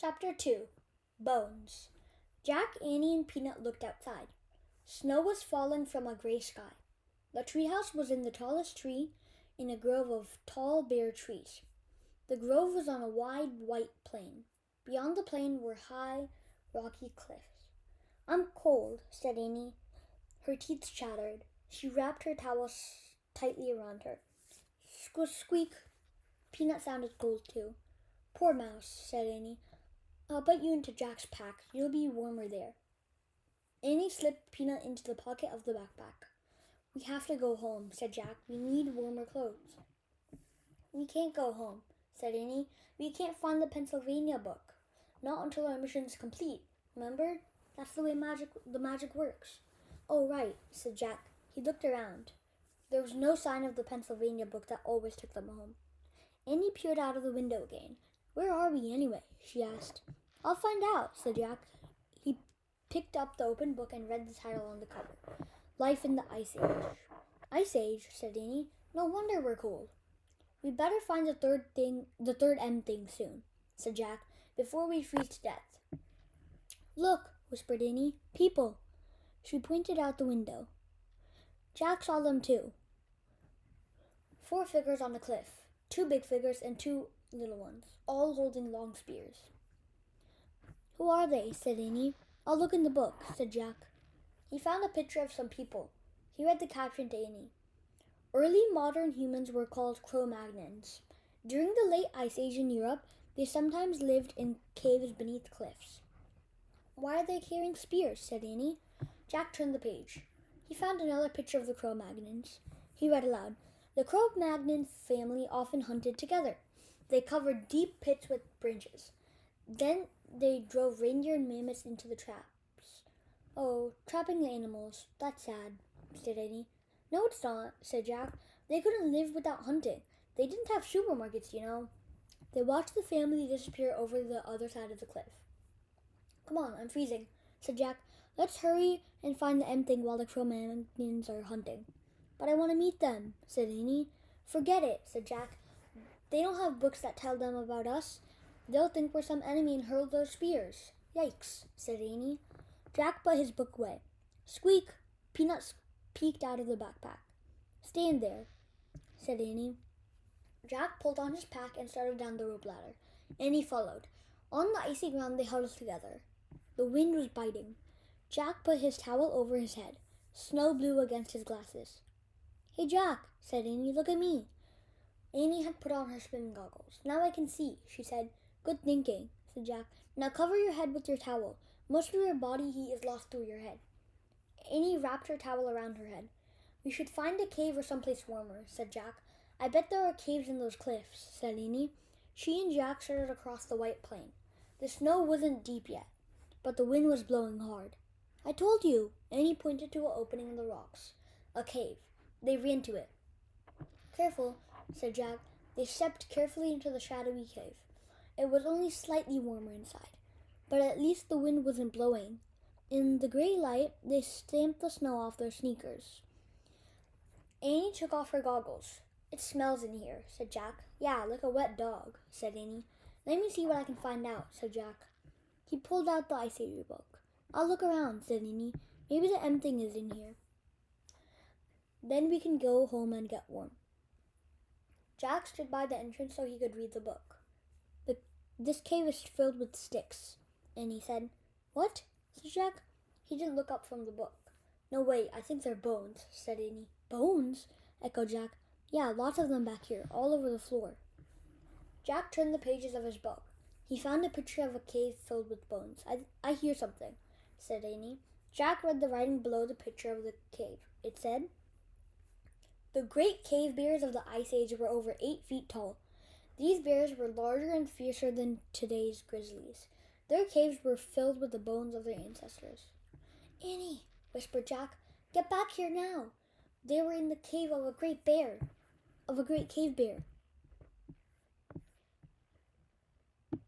Chapter 2 Bones. Jack, Annie, and Peanut looked outside. Snow was falling from a gray sky. The treehouse was in the tallest tree in a grove of tall, bare trees. The grove was on a wide, white plain. Beyond the plain were high, rocky cliffs. "I'm cold," said Annie. Her teeth chattered. She wrapped her towel tightly around her. Squeak. Peanut sounded cold too. "Poor mouse," said Annie. "I'll put you into Jack's pack. You'll be warmer there." Annie slipped Peanut into the pocket of the backpack. "We have to go home," said Jack. "We need warmer clothes." "We can't go home," said Annie. "We can't find the Pennsylvania book. Not until our mission's complete. Remember? That's the way the magic works." "Oh, right," said Jack. He looked around. There was no sign of the Pennsylvania book that always took them home. Annie peered out of the window again. "Where are we, anyway?" she asked. "I'll find out," said Jack. He picked up the open book and read the title on the cover. "Life in the Ice Age." "Ice Age," said Annie. "No wonder we're cold." "We better find the third M thing soon," said Jack, "before we freeze to death." "Look," whispered Annie. "People." She pointed out the window. Jack saw them too. 4 figures on a cliff. 2 big figures and 2 little ones, all holding long spears. "Who are they?" said Annie. "I'll look in the book," said Jack. He found a picture of some people. He read the caption to Annie. "Early modern humans were called Cro-Magnons. During the late Ice Age in Europe, they sometimes lived in caves beneath cliffs." "Why are they carrying spears?" said Annie. Jack turned the page. He found another picture of the Cro-Magnons. He read aloud. "The Cro-Magnon family often hunted together. They covered deep pits with branches. Then they drove reindeer and mammoths into the traps." "Oh, trapping the animals. That's sad," said Annie. "No, it's not," said Jack. "They couldn't live without hunting. They didn't have supermarkets, you know." They watched the family disappear over the other side of the cliff. "Come on, I'm freezing," said Jack. "Let's hurry and find the M thing while the Cro-Magnons are hunting." "But I want to meet them," said Annie. "Forget it," said Jack. "They don't have books that tell them about us. They'll think we're some enemy and hurl their spears." "Yikes," said Annie. Jack put his book away. Squeak! Peanuts peeked out of the backpack. "Stay in there," said Annie. Jack pulled on his pack and started down the rope ladder. Annie followed. On the icy ground they huddled together. The wind was biting. Jack put his towel over his head. Snow blew against his glasses. "Hey, Jack," said Annie, "look at me." Annie had put on her swimming goggles. "Now I can see," she said. "Good thinking," said Jack. "Now cover your head with your towel. Most of your body heat is lost through your head." Annie wrapped her towel around her head. "We should find a cave or someplace warmer," said Jack. "I bet there are caves in those cliffs," said Annie. She and Jack started across the white plain. The snow wasn't deep yet, but the wind was blowing hard. "I told you," Annie pointed to an opening in the rocks. "A cave." They ran to it. "Careful," said Jack. They stepped carefully into the shadowy cave. It was only slightly warmer inside, but at least the wind wasn't blowing. In the gray light, they stamped the snow off their sneakers. Annie took off her goggles. "It smells in here," said Jack. "Yeah, like a wet dog," said Annie. "Let me see what I can find out," said Jack. He pulled out the Ice Age book. "I'll look around," said Annie. "Maybe the M thing is in here. Then we can go home and get warm." Jack stood by the entrance so he could read the book. This cave is filled with sticks," Annie said. "What?" said Jack. He didn't look up from the book. "No, wait, I think they're bones," said Annie. "Bones?" echoed Jack. "Yeah, lots of them back here, all over the floor." Jack turned the pages of his book. He found a picture of a cave filled with bones. I hear something," said Annie. Jack read the writing below the picture of the cave. It said, "The great cave bears of the Ice Age were over 8 feet tall. These bears were larger and fiercer than today's grizzlies. Their caves were filled with the bones of their ancestors." "Annie," whispered Jack, "get back here now. They were in the cave of a great cave bear."